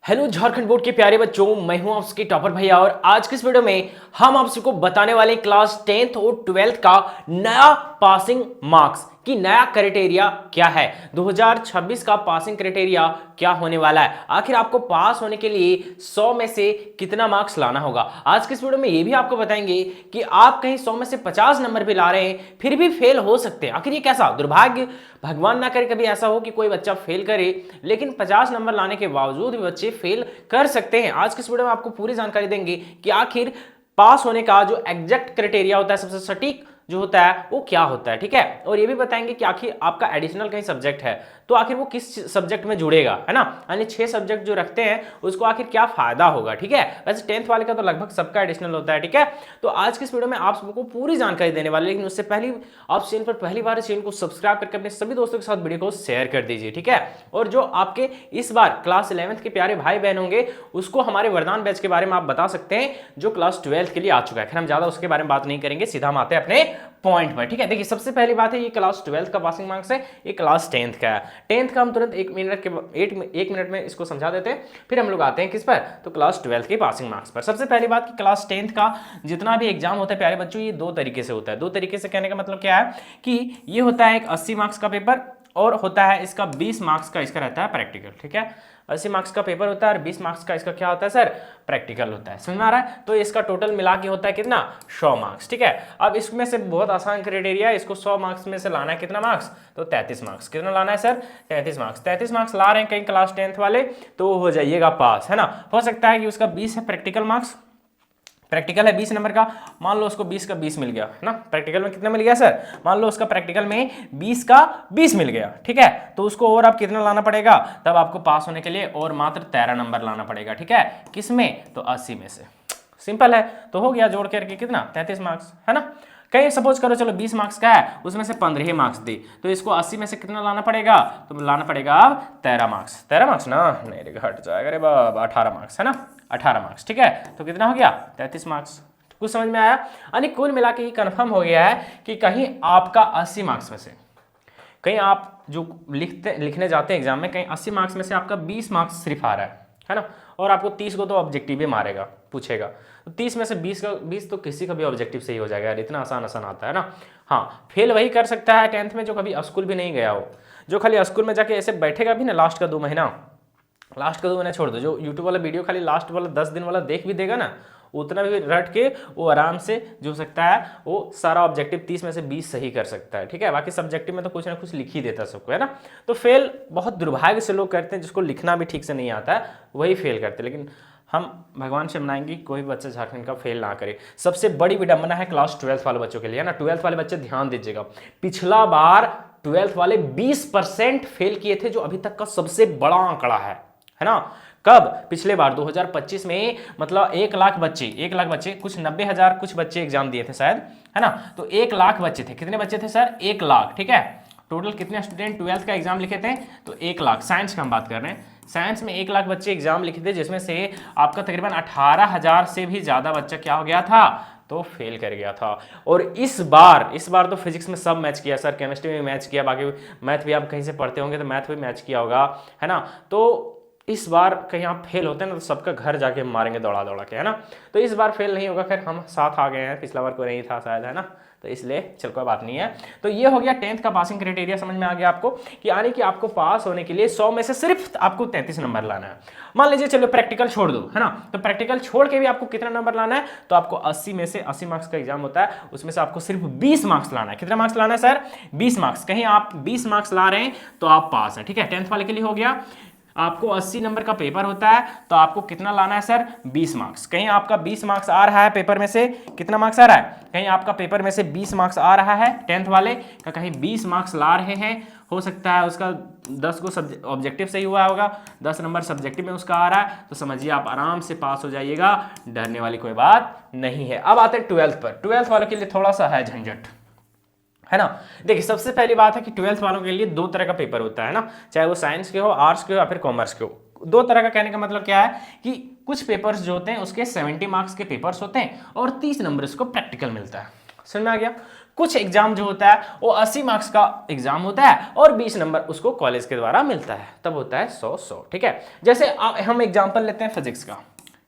Hello Jharkhand board के प्यारे बच्चों, मैं हूं आपके टॉपर भैया और आज की इस वीडियो में हम आप सबको बताने वाले क्लास 10th और 12th का नया पासिंग मार्क्स की नया क्राइटेरिया क्या है। 2026 का पासिंग क्राइटेरिया क्या होने वाला है, आखिर आपको पास होने के लिए 100 में से कितना मार्क्स लाना होगा। आज की इस वीडियो में ये भी आपको बताएंगे कि आप कहीं 100 में से 50 नंबर भी ला रहे हैं फिर भी फेल हो सकते हैं। आखिर ये कैसा दुर्भाग्य, भगवान ना करे कभी ऐसा हो कि कोई बच्चा फेल करे लेकिन 50 नंबर लाने के बावजूद भी बच्चे फेल कर सकते हैं। आज की इस वीडियो में आपको पूरी जानकारी देंगे कि आखिर पास होने का जो एग्जैक्ट क्राइटेरिया होता है, सबसे सटीक जो होता है वो क्या होता है, ठीक है। और ये भी बताएंगे कि आखिर आपका एडिशनल कहीं सब्जेक्ट है तो आखिर वो किस सब्जेक्ट में जुड़ेगा, है ना। यानी 6 सब्जेक्ट जो रखते हैं उसको आखिर क्या फायदा होगा, ठीक है। वैसे 10th वाले का तो लगभग सबका एडिशनल होता है, ठीक है। तो आज की इस वीडियो में आप सबको पूरी जानकारी देने वाले, लेकिन उससे पहले आप चैनल पर पहली बार चैनल को सब्सक्राइब करके अपने सभी दोस्तों के साथ वीडियो को शेयर कर दीजिए, ठीक है। और जो आपके इस बार क्लास 11th के प्यारे भाई बहन होंगे उसको हमारे वरदान बैच के बारे में आप बता सकते हैं जो क्लास 12th के लिए आ चुका है। हम ज्यादा उसके बारे में बात नहीं करेंगे, सीधा हम आते हैं अपने पॉइंट पर, ठीक है। देखिए सबसे पहली बात है, ये क्लास 12th का पासिंग मार्क्स है, ये क्लास 10th का है। 10th का हम तुरंत एक मिनट में इसको समझा देते हैं, फिर हम लोग आते हैं किस पर, तो क्लास 12th के पासिंग मार्क्स पर। सबसे पहली बात कि क्लास 10th का जितना भी एग्जाम होता है प्यारे बच्चों, ये 2 तरीके से होता है। 2 तरीके से कहने का मतलब क्या है कि ये होता है एक 80 मार्क्स का पेपर और होता है इसका 20 मार्क्स का इसका रहता है प्रैक्टिकल, ठीक है। 80 मार्क्स का पेपर होता है और 20 मार्क्स का इसका क्या होता है सर, प्रैक्टिकल होता है। समझ में आ रहा है। तो इसका टोटल मिला के होता है कितना, 100 मार्क्स, ठीक है। अब इसमें से बहुत आसान क्राइटेरिया है, इसको 100 मार्क्स में से लाना है कितना मार्क्स, तो 33 मार्क्स। कितना लाना है सर, 33 मार्क्स। 33 मार्क्स ला रहे हैं कहीं क्लास 10th वाले तो हो जाइएगा पास, है ना। हो सकता है कि उसका 20 है प्रैक्टिकल मार्क्स, प्रैक्टिकल है 20 नंबर का, मान लो उसको 20 का 20 मिल गया, है ना। प्रैक्टिकल में कितना मिल गया सर, मान लो उसका प्रैक्टिकल में 20 का 20 मिल गया, ठीक है। तो उसको और आप कितना लाना पड़ेगा, तब आपको पास होने के लिए और मात्र 13 नंबर लाना पड़ेगा, ठीक है। किस में, तो 80 में से। सिंपल है, तो हो गया जोड़ करके कितना, 33 मार्क्स, है ना। कहीं सपोज करो चलो 20 मार्क्स का है, उसमें से 15 मार्क्स दी, तो इसको 80 में से कितना लाना पड़ेगा, तो लाना पड़ेगा अब 13 मार्क्स। 13 मार्क्स ना, नहीं हट जाएगा रे बाबा, 18 मार्क्स, है ना। 18 मार्क्स, ठीक है। तो कितना हो गया, 33 मार्क्स। कुछ समझ में आया। यानी कुल मिला के ही कंफर्म हो गया है कि कहीं आपका 80 मार्क्स में से, कहीं आप जो लिखने जाते हैं एग्जाम में, कहीं 80 मार्क्स में से आपका 20 मार्क्स सिर्फ आ रहा है ना। और आपको 30 को तो ऑब्जेक्टिव ही मारेगा, पूछेगा। तो 30 में से 20 तो किसी का भी ऑब्जेक्टिव सही हो जाएगा यार, इतना आसान आता है ना। हाँ, फेल वही कर सकता है 10th में जो कभी स्कूल भी नहीं गया हो, जो खाली स्कूल में जाके ऐसे बैठेगा भी ना लास्ट का 2 महीना, लास्ट का 2 महीना छोड़ दो, जो यूट्यूब वाला वीडियो खाली लास्ट वाला 10 दिन वाला देख भी देगा ना, उतना भी रट के वो आराम से जो सकता है वो सारा ऑब्जेक्टिव 30 में से 20 सही कर सकता है, ठीक है। बाकी सब्जेक्टिव में तो कुछ ना कुछ लिख ही देता सबको, है ना। तो फेल बहुत दुर्भाग्य से लोग करते हैं, जिसको लिखना भी ठीक से नहीं आता है वही फेल करते हैं। लेकिन हम भगवान से मनाएंगे कोई भी बच्चा झारखंड का फेल ना करे। सबसे बड़ी विडंबना है क्लास 12th वाले बच्चों के लिए, है ना। 12th वाले बच्चे ध्यान दीजिएगा, पिछला बार 12th वाले 20% फेल किए थे, जो अभी तक का सबसे बड़ा आंकड़ा है ना। कब, पिछले बार 2025 में, मतलब 1 लाख बच्चे कुछ 90,000 कुछ बच्चे एग्जाम दिए थे शायद, है ना। तो 1 लाख बच्चे थे, कितने बच्चे थे सर, 1 लाख, ठीक है। टोटल कितने स्टूडेंट 12th का एग्जाम लिखे थे, तो 1 लाख। साइंस का हम बात कर रहे हैं, साइंस में 1 लाख बच्चे एग्जाम लिखे थे, जिसमें से आपका तकरीबन 18,000 से भी ज्यादा बच्चा क्या हो गया था, तो फेल कर गया था। और इस बार तो फिजिक्स में सब मैच किया सर, केमिस्ट्री में मैच किया, बाकी मैथ भी आप कहीं से पढ़ते होंगे तो मैथ भी मैच किया होगा, है ना। तो इस बार कहीं आप फेल होते हैं ना तो सबका घर जाके मारेंगे दौड़ा के, है ना। तो इस बार फेल नहीं होगा, खैर हम साथ आ गए हैं, पिछला बार कोई नहीं था शायद, है ना। तो इसलिए चल कोई बात नहीं है। तो ये हो गया 10th का पासिंग क्राइटेरिया, समझ में आ गया आपको कि यानी कि आपको पास होने के लिए 100 में से सिर्फ आपको 33 नंबर लाना है। मान लीजिए चलो प्रैक्टिकल छोड़ दो, है ना। तो प्रैक्टिकल छोड़ के भी आपको कितना नंबर लाना है, तो आपको 80 में से 80 मार्क्स का एग्जाम होता है, उसमें से आपको सिर्फ 20 मार्क्स लाना है। कितना मार्क्स लाना है सर, 20 मार्क्स। कहीं आप 20 मार्क्स ला रहे हैं तो आप पास हैं, ठीक है। 10th वाले के लिए हो गया। आपको 80 नंबर का पेपर होता है तो आपको कितना लाना है सर, 20 मार्क्स। कहीं आपका 20 मार्क्स आ रहा है पेपर में से, कितना मार्क्स आ रहा है, कहीं आपका पेपर में से 20 मार्क्स आ रहा है 10th वाले का, कहीं 20 मार्क्स ला रहे हैं, हो सकता है उसका 10 को ऑब्जेक्टिव सही हुआ होगा, 10 नंबर सब्जेक्टिव में उसका आ रहा है, तो समझिए आप आराम से पास हो जाइएगा, डरने वाली कोई बात नहीं है। अब आते हैं 12th पर। 12th वालों के लिए थोड़ा सा है झंझट, है ना। देखिए सबसे पहली बात है कि 12th वालों के लिए 2 तरह का पेपर होता है ना, चाहे वो साइंस के हो, आर्ट्स के हो या फिर कॉमर्स के हो। 2 तरह का कहने का मतलब क्या है कि कुछ पेपर्स जो होते हैं उसके 70 मार्क्स के पेपर्स होते हैं और 30 नंबर इसको प्रैक्टिकल मिलता है। समझ में आ गया। कुछ एग्जाम जो होता है वो 80 मार्क्स का एग्जाम होता है और 20 नंबर उसको कॉलेज के द्वारा मिलता है, तब होता है 100-100। ठीक है, जैसे हम एग्जाम्पल लेते हैं फिजिक्स का।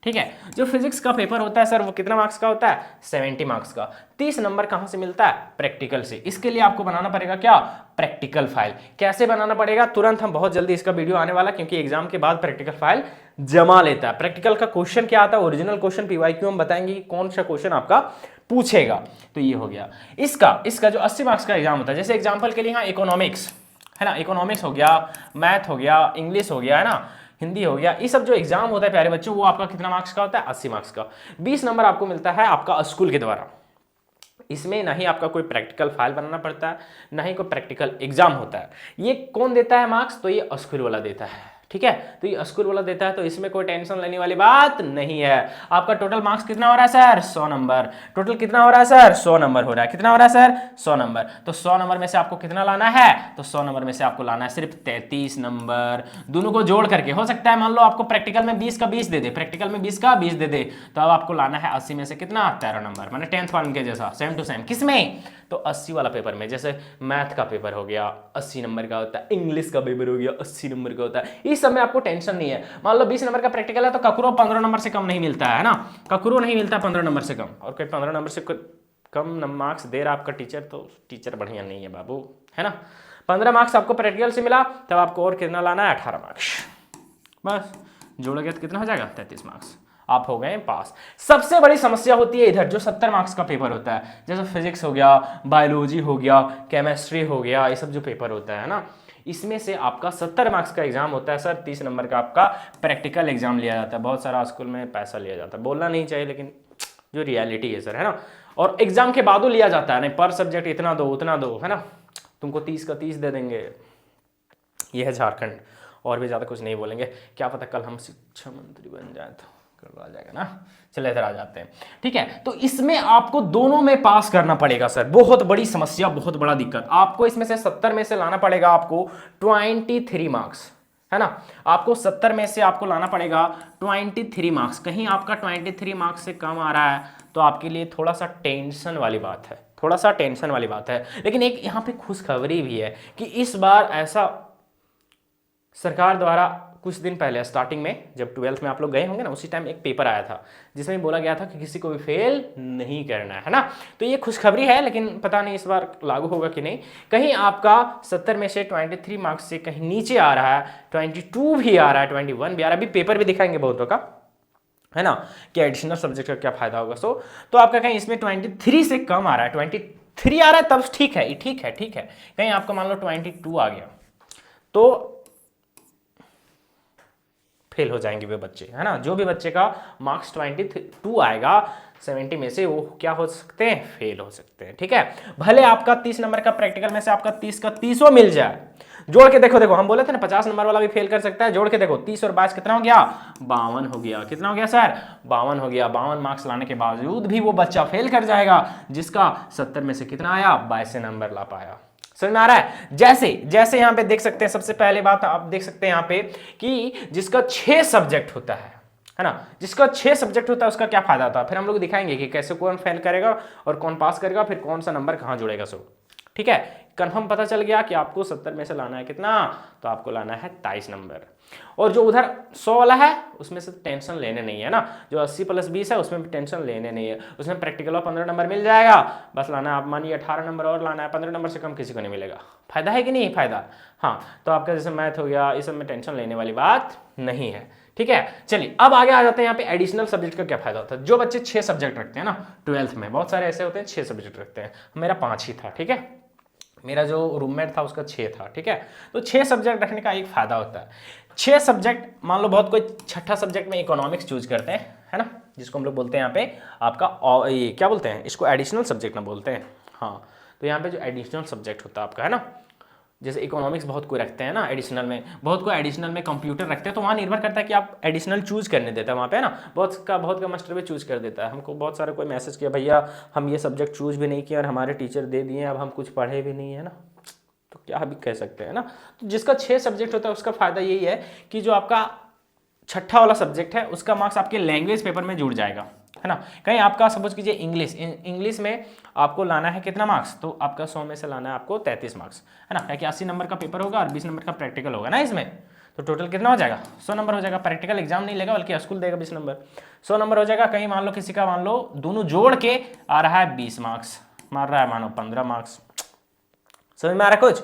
ठीक है, जो फिजिक्स का पेपर होता है सर वो कितना मार्क्स का होता है? 70 मार्क्स का। 30 नंबर कहां से मिलता है? प्रैक्टिकल से। इसके लिए आपको बनाना पड़ेगा क्या? Practical file. कैसे बनाना पड़ेगा? तुरंत हम बहुत जल्दी इसका वीडियो आने वाला, क्योंकि एग्जाम के बाद प्रैक्टिकल फाइल जमा लेता है। प्रैक्टिकल का क्वेश्चन क्या आता है, ओरिजिनल क्वेश्चन पीवाईक्यू हम बताएंगे कि कौन सा क्वेश्चन आपका पूछेगा। तो ये हो गया इसका जो 80 मार्क्स का एग्जाम होता है। जैसे एग्जाम्पल के लिए यहाँ इकोनॉमिक्स है ना, इकोनॉमिक्स हो गया, मैथ हो गया, इंग्लिश हो गया है ना, हिंदी हो गया, ये सब जो एग्जाम होता है प्यारे बच्चों वो आपका कितना मार्क्स का होता है? 80 मार्क्स का। 20 नंबर आपको मिलता है आपका स्कूल के द्वारा। इसमें ना ही आपका कोई प्रैक्टिकल फाइल बनाना पड़ता है, ना ही कोई प्रैक्टिकल एग्जाम होता है। ये कौन देता है मार्क्स? तो ये स्कूल वाला देता है। ठीक है, तो ये स्कूल वाला देता है, तो इसमें कोई टेंशन लेने वाली बात नहीं है। आपका टोटल मार्क्स कितना हो रहा है सर? 100 नंबर। टोटल कितना हो रहा है सर? 100 नंबर हो रहा है। कितना हो रहा है सर? 100 नंबर। तो 100 नंबर में से आपको कितना लाना है? तो 100 नंबर में से आपको लाना है सिर्फ 33 नंबर। दोनों को जोड़ करके हो सकता है, मान लो आपको प्रैक्टिकल में 20 का 20 दे दे, प्रैक्टिकल में 20 का 20 दे दे, तो अब आपको लाना है 80 में से कितना? 13 नंबर, माने 10th वाले के जैसा, सेम टू सेम। किसमें? तो 80 वाला पेपर में। जैसे मैथ का पेपर हो गया 80 नंबर का होता है, इंग्लिश का पेपर हो गया 80 नंबर का होता है। इस सब में आपको टेंशन नहीं है। मान लो 20 नंबर का प्रैक्टिकल है तो ककरो 15 नंबर से कम नहीं मिलता है ना, ककरो नहीं मिलता 15 नंबर से कम। और कोई 15 नंबर से कम मार्क्स दे रहा आपका टीचर, तो टीचर बढ़िया नहीं है बाबू, है ना। 15 मार्क्स आपको प्रैक्टिकल से मिला, तब आपको और कितना लाना है? 18 मार्क्स। बस जोड़ोगे तो कितना हो जाएगा? 33 मार्क्स। आप हो गए पास। सबसे बड़ी समस्या होती है इधर जो 70 मार्क्स का पेपर होता है, जैसे फिजिक्स हो गया, बायोलॉजी हो गया, केमिस्ट्री हो गया, ये सब जो पेपर होता है ना, इसमें से आपका 70 मार्क्स का एग्जाम होता है सर। 30 नंबर का आपका प्रैक्टिकल एग्जाम लिया जाता है। बहुत सारा स्कूल में पैसा लिया जाता है, बोलना नहीं चाहिए लेकिन जो रियलिटी है सर, है ना। और एग्जाम के बाद लिया जाता है, नहीं पर सब्जेक्ट इतना दो उतना दो, है ना, तुमको 30 का 30 दे देंगे। ये है झारखंड, और भी ज़्यादा कुछ नहीं बोलेंगे। क्या पता कल हम शिक्षा मंत्री बन जाए तो करवा जाएगा ना। चले इधर आ जाते हैं। ठीक है, तो इसमें आपको दोनों में पास करना पड़ेगा सर। बहुत बड़ी समस्या, बहुत बड़ा दिक्कत। आपको इसमें से 70 में से लाना पड़ेगा आपको 23 मार्क्स, है ना। आपको 70 में से आपको लाना पड़ेगा 23 मार्क्स। कहीं आपका 23 मार्क्स से कम आ रहा है तो आपके लिए थोड़ा सा टेंशन वाली बात है, थोड़ा सा टेंशन वाली बात है। लेकिन एक यहाँ पे खुशखबरी भी है कि इस बार ऐसा सरकार द्वारा कुछ दिन पहले स्टार्टिंग में जब 12th में आप लोग गए होंगे ना, उसी टाइम एक पेपर आया था जिसमें बोला गया था कि किसी को भी फेल नहीं करना है ना। तो ये खुशखबरी है, लेकिन पता नहीं इस बार लागू होगा कि नहीं। कहीं आपका 70 में से 23 मार्क्स से कहीं नीचे आ रहा है, 22 भी आ रहा है, 21 भी आ रहा है। अभी पेपर भी दिखाएंगे बहुतों का, है ना, कि एडिशनल सब्जेक्ट का क्या फायदा होगा। तो आपका कहीं इसमें 23 से कम आ रहा है, 23 आ रहा है तब ठीक है, ठीक है, ठीक है। कहीं आपका मान लो 22 आ गया तो फेल हो जाएंगे वे बच्चे, है ना। जो भी बच्चे का मार्क्स 22 आएगा 70 में से, वो क्या हो सकते हैं? फेल हो सकते हैं। ठीक है, भले आपका 30 नंबर का प्रैक्टिकल में से आपका 30 का 30 मिल जाए। जोड़ के देखो, हम बोले थे ना 50 नंबर वाला भी फेल कर सकता है। जोड़ के देखो 30 और 22 कितना हो गया? 52 हो गया। कितना हो गया सर? 52 हो गया। 52 मार्क्स लाने के बावजूद भी वो बच्चा फेल कर जाएगा, जिसका 70 में से कितना आया? 22 नंबर ला पाया। समझ में आ रहा है? जैसे यहां पे देख सकते हैं, सबसे पहले बात आप देख सकते हैं यहां पे कि जिसका 6 सब्जेक्ट होता है ना, जिसका 6 सब्जेक्ट होता है उसका क्या फायदा होता है। फिर हम लोग दिखाएंगे कि कैसे कौन फेल करेगा और कौन पास करेगा, फिर कौन सा नंबर कहां जुड़ेगा। ठीक है, कंफर्म पता चल गया कि आपको 70 में से लाना है कितना? तो आपको लाना है 23 नंबर। और जो उधर 100 वाला है उसमें से टेंशन लेने नहीं है ना। जो 80 + 20 है उसमें भी टेंशन लेने नहीं है। उसमें प्रैक्टिकल और 15 नंबर मिल जाएगा, बस लाना है आप मानिए 18 नंबर और लाना है। 15 नंबर से कम किसी को नहीं मिलेगा। फायदा है कि नहीं? फायदा। हाँ, तो आपका जैसे मैथ हो गया, इस सब में टेंशन लेने वाली बात नहीं है। ठीक है, चलिए अब आगे आ जाते हैं। यहाँ पे एडिशनल सब्जेक्ट का क्या फायदा होता है। जो बच्चे 6 सब्जेक्ट रखते हैं ना 12th में, बहुत सारे ऐसे होते हैं 6 सब्जेक्ट रखते हैं। मेरा 5 ही था। ठीक है, मेरा जो रूममेट था उसका 6 था। ठीक है, तो 6 सब्जेक्ट रखने का एक फायदा होता है। 6 सब्जेक्ट, मान लो बहुत कोई छठा सब्जेक्ट में इकोनॉमिक्स चूज करते हैं, है ना, जिसको हम लोग बोलते हैं यहाँ पे आपका ये क्या बोलते हैं, इसको एडिशनल सब्जेक्ट ना बोलते हैं। हाँ, तो यहाँ पे जो एडिशनल सब्जेक्ट होता है आपका, है ना, जैसे इकोनॉमिक्स बहुत कोई रखते हैं ना एडिशनल में, बहुत कोई एडिशनल में कंप्यूटर रखते हैं, तो वहाँ निर्भर करता है कि आप एडिशनल चूज करने देता है वहाँ पे, है ना। बहुत का मास्टर भी चूज कर देता है। हमको बहुत सारे कोई मैसेज किया, भैया हम ये सब्जेक्ट चूज भी नहीं किया और हमारे टीचर दे दिए, अब हम कुछ पढ़े भी नहीं, है ना। तो क्या अभी कह सकते हैं ना। तो जिसका 6 सब्जेक्ट होता है उसका फायदा यही है कि जो आपका छठा वाला सब्जेक्ट है उसका मार्क्स आपके लैंग्वेज पेपर में जुड़ जाएगा, है ना। कहीं आपका सपोज कीजिए इंग्लिश में आपको लाना है कितना मार्क्स, तो आपका 100 में से लाना है आपको 33 मार्क्स, है ना, क्या 80 नंबर का पेपर होगा और 20 नंबर का प्रैक्टिकल होगा ना इसमें, तो टोटल कितना हो जाएगा 100 नंबर हो जाएगा। प्रैक्टिकल एग्जाम नहीं लेगा बल्कि स्कूल देगा 20 नंबर, 100 नंबर हो जाएगा। कहीं मान लो किसी का मान लो दोनों जोड़ के आ रहा है 20 मार्क्स, मार रहा है मानो 15 मार्क्स, समझ में आ रहा है कुछ।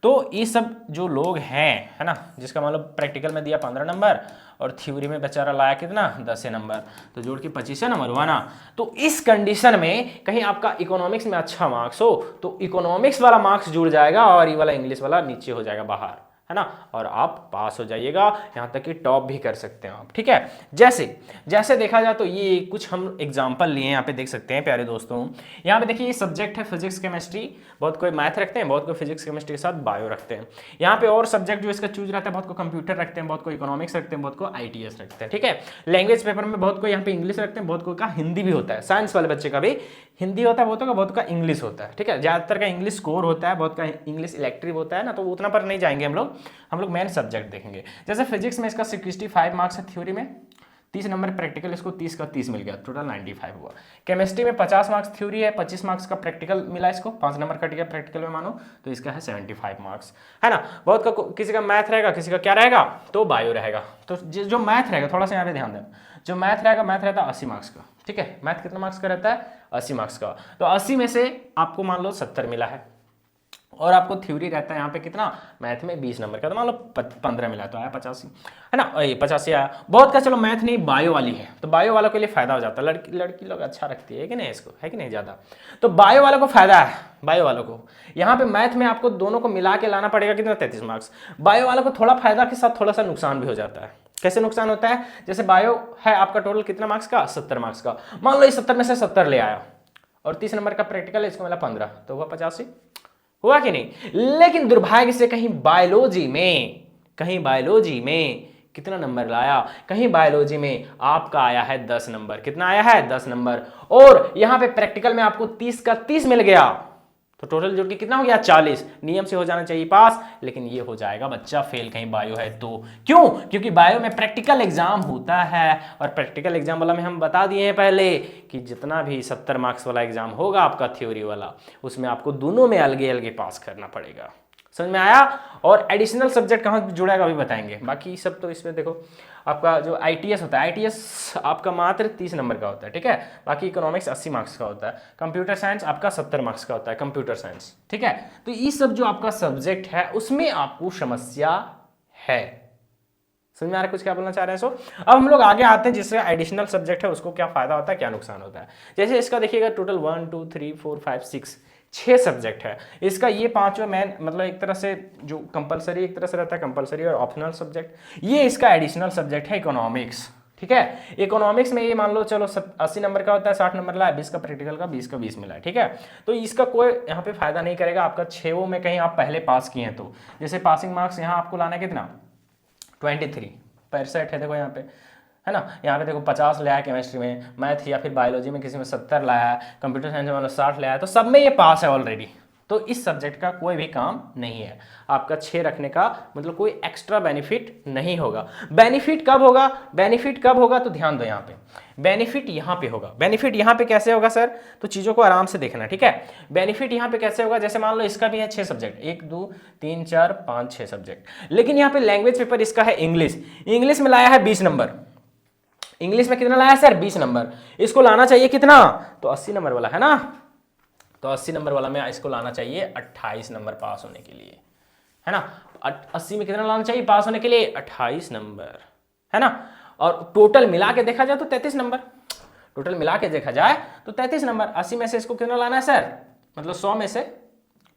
तो ये सब जो लोग हैं, है ना, जिसका मान लो प्रैक्टिकल में दिया 15 नंबर और थ्योरी में बेचारा लाया कितना 10 नंबर, तो जोड़ के 25 नंबर हुआ ना। तो इस कंडीशन में कहीं आपका इकोनॉमिक्स में अच्छा मार्क्स हो तो इकोनॉमिक्स वाला मार्क्स जुड़ जाएगा और ये वाला इंग्लिश वाला नीचे हो जाएगा बाहर, है ना, और आप पास हो जाइएगा, यहाँ तक कि टॉप भी कर सकते हैं आप, ठीक है। जैसे देखा जाए तो ये कुछ हम एग्जांपल लिए यहाँ पे देख सकते हैं प्यारे दोस्तों। यहाँ पे देखिए ये सब्जेक्ट है फिजिक्स केमिस्ट्री, बहुत कोई मैथ रखते हैं, बहुत कोई फिजिक्स केमिस्ट्री के साथ बायो रखते हैं। यहाँ पे और सब्जेक्ट जो इसका चूज रहता है, बहुत को कंप्यूटर रखते हैं, बहुत को इकोनॉमिक्स रखते हैं, बहुत को ITS रखते हैं, ठीक है। लैंग्वेज पेपर में बहुत को यहाँ पे इंग्लिश रखते हैं, बहुत को का हिंदी भी होता है, साइंस वाले बच्चे का भी हिंदी होता है, बहुत का इंग्लिश होता है, ठीक है। ज्यादातर का इंग्लिश कोर होता है, बहुत का इंग्लिश इलेक्ट्रिव होता है ना, तो उतना पर नहीं जाएंगे हम लोग मेन सब्जेक्ट देखेंगे। जैसे फिजिक्स में इसका 65 मार्क्स है थ्योरी में, 30 नंबर प्रैक्टिकल, इसको 30 का 30 मिल गया, टोटल 95 हुआ। केमिस्ट्री में 50 मार्क्स थ्योरी है, 25 मार्क्स का प्रैक्टिकल मिला इसको, 5 नंबर कट गया प्रैक्टिकल में मानो, तो इसका है 75 मार्क्स, है ना। बहुत का किसी का मैथ रहेगा, किसी का क्या रहेगा तो बायो रहेगा। तो जो मैथ रहेगा थोड़ा सा यहाँ पे ध्यान दें, जो मैथ रहेगा, मैथ रहता है 80 मार्क्स का, ठीक है। मैथ कितना मार्क्स का रहता है 80 मार्क्स का, तो 80 में से आपको मान लो 70 मिला है और आपको थ्योरी रहता है यहाँ पे कितना मैथ में 20 नंबर का, तो मान लो 15 मिला तो आया 85, है ना, 85 आया। बहुत का चलो मैथ नहीं बायो वाली है, तो बायो वालों के लिए फायदा हो जाता है, लड़की लोग अच्छा रखती है कि नहीं इसको, है कि नहीं ज़्यादा, तो बायो वालों को फायदा है। बायो वालों को यहाँ पे मैथ में आपको दोनों को मिला के लाना पड़ेगा कितना 33 मार्क्स। बायो वालों को थोड़ा फायदा के साथ थोड़ा सा नुकसान भी हो जाता है। कैसे नुकसान होता है, जैसे बायो है आपका टोटल कितना मार्क्स का 70 मार्क्स का, मान लो इस 70 में से 70 ले आया और 30 नंबर का प्रैक्टिकल है, इसको मिला 15, तो हुआ 85, हुआ कि नहीं। लेकिन दुर्भाग्य से कहीं बायोलॉजी में कितना नंबर लाया, कहीं बायोलॉजी में आपका आया है 10 नंबर, कितना आया है 10 नंबर, और यहां पे प्रैक्टिकल में आपको 30 का 30 मिल गया, तो टोटल जोड़ के कितना हो गया 40। नियम से हो जाना चाहिए पास, लेकिन ये हो जाएगा बच्चा फेल कहीं बायो है तो। क्यों, क्योंकि बायो में प्रैक्टिकल एग्जाम होता है और प्रैक्टिकल एग्जाम वाला में हम बता दिए हैं पहले कि जितना भी 70 मार्क्स वाला एग्जाम होगा आपका थ्योरी वाला, उसमें आपको दोनों में अलगे अलगे पास करना पड़ेगा। समझ में आया। और एडिशनल सब्जेक्ट कहाँ जुड़ेगा अभी बताएंगे, बाकी सब तो इसमें देखो आपका जो ITS होता है, ITS आपका मात्र 30 नंबर का होता है, ठीक है। बाकी इकोनॉमिक्स 80 मार्क्स का होता है, कंप्यूटर साइंस आपका 70 मार्क्स का होता है, कंप्यूटर साइंस, ठीक है। तो ये सब जो आपका सब्जेक्ट है उसमें आपको समस्या है। समझ में आ रहा है कुछ क्या बोलना चाह रहे हैं। सो अब हम लोग आगे आते हैं, जिससे एडिशनल सब्जेक्ट है उसको क्या फायदा होता है, क्या नुकसान होता है। जैसे इसका देखिएगा टोटल 1 2 3 4 5 6 सब्जेक्ट है। इसका ये पांचवा मेन मतलब एक तरह से जो कंपलसरी एक तरह से रहता है, कंपलसरी और ऑप्शनल सब्जेक्ट, ये इसका एडिशनल सब्जेक्ट है इकोनॉमिक्स, ठीक है। इकोनॉमिक्स में ये मान लो चलो 80 नंबर का होता है, 60 नंबर लाया, 20 का प्रैक्टिकल का, 20 का 20 मिला है, ठीक है। तो इसका कोई यहाँ पे फायदा नहीं करेगा आपका 6 में कहीं आप पहले पास किए हैं तो। जैसे पासिंग मार्क्स यहाँ आपको लाना है कितना 23 % है, देखो यहाँ पे, है ना। यहाँ पे देखो 50 लाया केमिस्ट्री में, मैथ या फिर बायोलॉजी में किसी में 70 लाया, कंप्यूटर साइंस में 60 लाया, तो सब में ये पास है ऑलरेडी। तो इस सब्जेक्ट का कोई भी काम नहीं है आपका 6 रखने का, मतलब कोई एक्स्ट्रा बेनिफिट नहीं होगा। बेनिफिट कब होगा, बेनिफिट कब होगा तो ध्यान दो, यहाँ पे बेनिफिट यहाँ पे होगा। बेनिफिट यहाँ पे कैसे होगा सर, तो चीजों को आराम से देखना, ठीक है। बेनिफिट यहाँ पे कैसे होगा, जैसे मान लो इसका भी है 6 सब्जेक्ट, 1 2 3 4 5 6 सब्जेक्ट, लेकिन यहाँ पे लैंग्वेज पेपर इसका है इंग्लिश। इंग्लिश में लाया है 20 नंबर, इंग्लिश में कितना लाया सर 20 नंबर, इसको लाना चाहिए कितना तो 80 नंबर वाला, है ना। तो 80 नंबर वाला में इसको लाना चाहिए 28 नंबर पास होने के लिए, है ना। 80 में कितना लाना चाहिए पास होने के लिए 28 नंबर, है ना। और टोटल मिला के देखा जाए तो 33 नंबर, टोटल मिला के देखा जाए तो 33 नंबर। 80 में से इसको कितना लाना है सर, मतलब 100 में से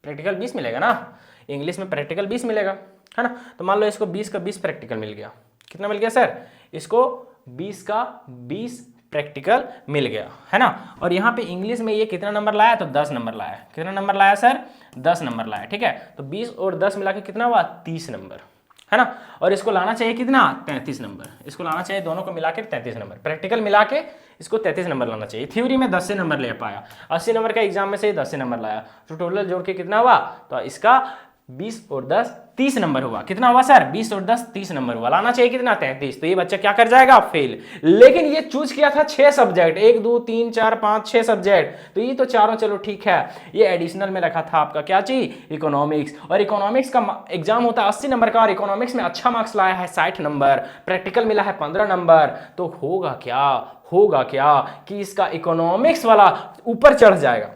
प्रैक्टिकल 20 मिलेगा ना, इंग्लिश में प्रैक्टिकल 20 मिलेगा, है ना। तो मान लो इसको 20 का 20 प्रैक्टिकल मिल गया, कितना मिल गया सर, इसको 20 का 20 प्रैक्टिकल मिल गया, है ना। और यहाँ पे इंग्लिश में ये कितना नंबर लाया तो 10 नंबर लाया, कितना नंबर लाया सर 10 नंबर लाया, ठीक है। तो 20 और 10 मिला के कितना हुआ 30 नंबर, है ना। और इसको लाना चाहिए कितना 33 नंबर, इसको लाना चाहिए दोनों को मिला के 33 नंबर, प्रैक्टिकल मिला के इसको 33 नंबर लाना चाहिए। थ्योरी में 10 से नंबर ले पाया, 80 नंबर का एग्जाम में से 10 से नंबर लाया, तो टोटल जोड़ के कितना हुआ तो इसका 20 और 10 30 नंबर हुआ। कितना हुआ सर? 20 और 10 30 नंबर हुआ। लाना चाहिए कितना? 33। तो ये बच्चा क्या कर जाएगा? फेल। लेकिन ये चूज किया था 6 सब्जेक्ट, 1 2 3 4 5 6 सब्जेक्ट, तो ये तो चारों चलो ठीक है। ये एडिशनल में रखा था आपका क्या चीज? इकोनॉमिक्स। और इकोनॉमिक्स का एग्जाम होता है 80 नंबर का, और इकोनॉमिक्स में अच्छा मार्क्स लाया है 60 नंबर, प्रैक्टिकल मिला है 15 नंबर। तो होगा क्या कि इसका इकोनॉमिक्स वाला ऊपर चढ़ जाएगा,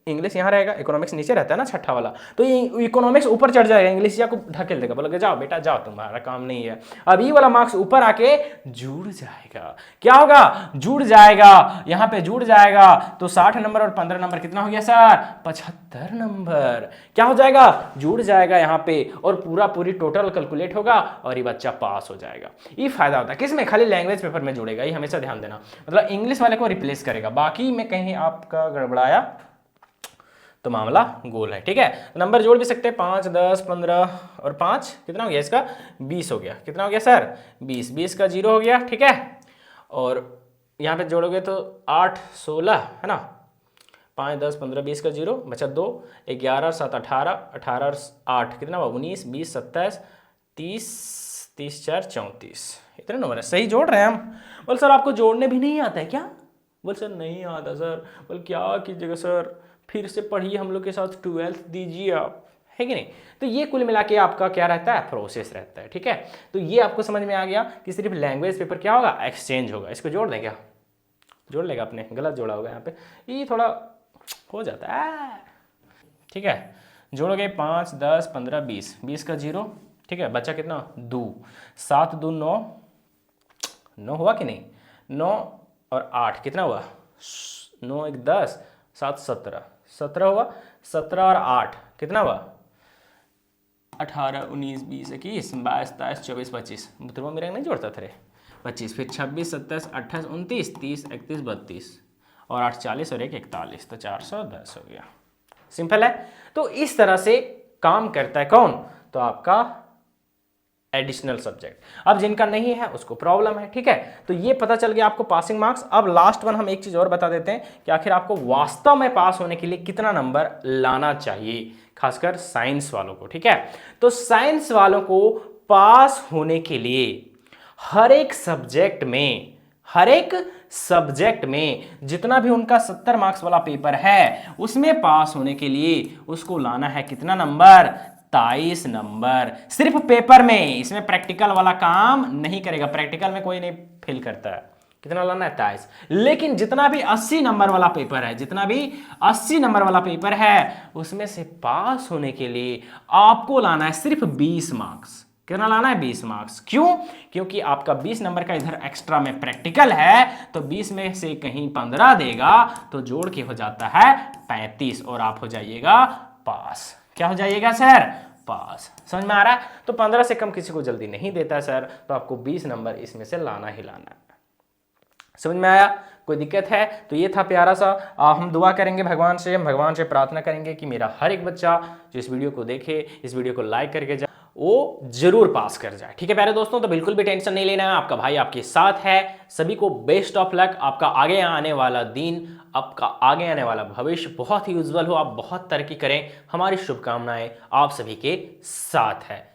इंग्लिश यहाँ रहेगा, इकोनॉमिक्स नीचे रहता है ना छठा वाला, तो ये इकोनॉमिक्स ऊपर चढ़ जाएगा, इंग्लिश या को ढकेल देगा, बोलोगे जाओ बेटा जाओ, तुम्हारा काम नहीं है। अब ये वाला मार्क्स ऊपर आके जुड़ जाएगा। क्या होगा? जुड़ जाएगा। यहाँ पे जुड़ जाएगा तो 60 नंबर और 15 नंबर कितना हो गया सर? 75 नंबर। क्या हो जाएगा? जुड़ जाएगा यहाँ पे, और पूरी टोटल कैलकुलेट होगा और ये बच्चा पास हो जाएगा। ये फायदा होता है किसमें? खाली लैंग्वेज पेपर में जुड़ेगा, ये हमेशा ध्यान देना, मतलब इंग्लिश वाले को रिप्लेस करेगा। बाकी में कहीं आपका गड़बड़ाया तो मामला गोल है, ठीक है। नंबर जोड़ भी सकते हैं, 5 10 15 और 5 कितना हो गया इसका? 20 हो गया। कितना हो गया सर? 20 का 0 हो गया, ठीक है। और यहाँ पे जोड़ोगे तो 8 16 है ना, 5 10 15 20 का 0 बचा 2, 11 7 18 18 और 8 कितना हुआ? 19 20 27 30 30 4 34, इतने नंबर है। सही जोड़ रहे हैं हम। बोल सर आपको जोड़ने भी नहीं आता है क्या? बोल सर नहीं आता सर। बोल क्या कीजिएगा सर? फिर से पढ़िए, हम लोग के साथ 12th दीजिए आप, है कि नहीं। तो ये कुल मिला के आपका क्या रहता है? प्रोसेस रहता है, ठीक है। तो ये आपको समझ में आ गया कि सिर्फ लैंग्वेज पेपर क्या होगा? एक्सचेंज होगा। इसको जोड़ दें क्या? जोड़ लेगा आपने, गलत जोड़ा होगा यहाँ पे, ये थोड़ा हो जाता है, ठीक है। जोड़ोगे 5 10 15 20, 20 का 0, ठीक है। बच्चा कितना? 2, 7 2 9, 9 हुआ कि नहीं? 9 और 8 कितना हुआ? 9 1 10, 7 17, 17 हुआ। 17 और 8 कितना हुआ? 18 19 20 21 22 23 24 25, बुतरवा मेरा नहीं जोड़ता था रे, 25, फिर 26 27 28 29 30 31 32 और 8 40 और 1 41, तो 410 हो गया। सिंपल है। तो इस तरह से काम करता है कौन? तो आपका एडिशनल सब्जेक्ट। अब जिनका नहीं है उसको प्रॉब्लम है, ठीक है। तो ये पता चल गया आपको पासिंग मार्क्स। अब लास्ट वन हम एक चीज और बता देते हैं कि आखिर आपको वास्तव में पास होने के लिए कितना नंबर लाना चाहिए, खासकर साइंस वालों को, ठीक है। तो साइंस वालों को पास होने के लिए हर एक सब्जेक्ट में जितना भी उनका 70 मार्क्स वाला पेपर है उसमें पास होने के लिए उसको लाना है कितना नंबर? 23 नंबर। सिर्फ पेपर में, इसमें प्रैक्टिकल वाला काम नहीं करेगा, प्रैक्टिकल में कोई नहीं फेल करता है। कितना लाना है? 23। लेकिन जितना भी 80 नंबर वाला पेपर है उसमें से पास होने के लिए आपको लाना है सिर्फ 20 मार्क्स। कितना लाना है? 20 मार्क्स। क्यों? क्योंकि आपका 20 नंबर का इधर एक्स्ट्रा में प्रैक्टिकल है, तो 20 में से कहीं 15 देगा तो जोड़ के हो जाता है 35 और आप हो जाइएगा पास। क्या हो जाइएगा सर? पास। समझ में आ रहा है? तो 15 से कम किसी को जल्दी नहीं देता है सर, तो आपको 20 नंबर इसमें से लाना ही लाना है। समझ में आया? कोई दिक्कत है? तो ये था प्यारा सा, हम दुआ करेंगे भगवान से, हम भगवान से प्रार्थना करेंगे कि मेरा हर एक बच्चा जो इस वीडियो को देखे, इस वीडियो को लाइक करके जाए, वो जरूर पास कर जाए, ठीक है प्यारे दोस्तों। तो बिल्कुल भी टेंशन नहीं लेना है, आपका भाई आपके साथ है। सभी को बेस्ट ऑफ लक। आपका आगे आने वाला दिन, आपका आगे आने वाला भविष्य बहुत ही उज्जवल हो, आप बहुत तरक्की करें। हमारी शुभकामनाएं आप सभी के साथ है।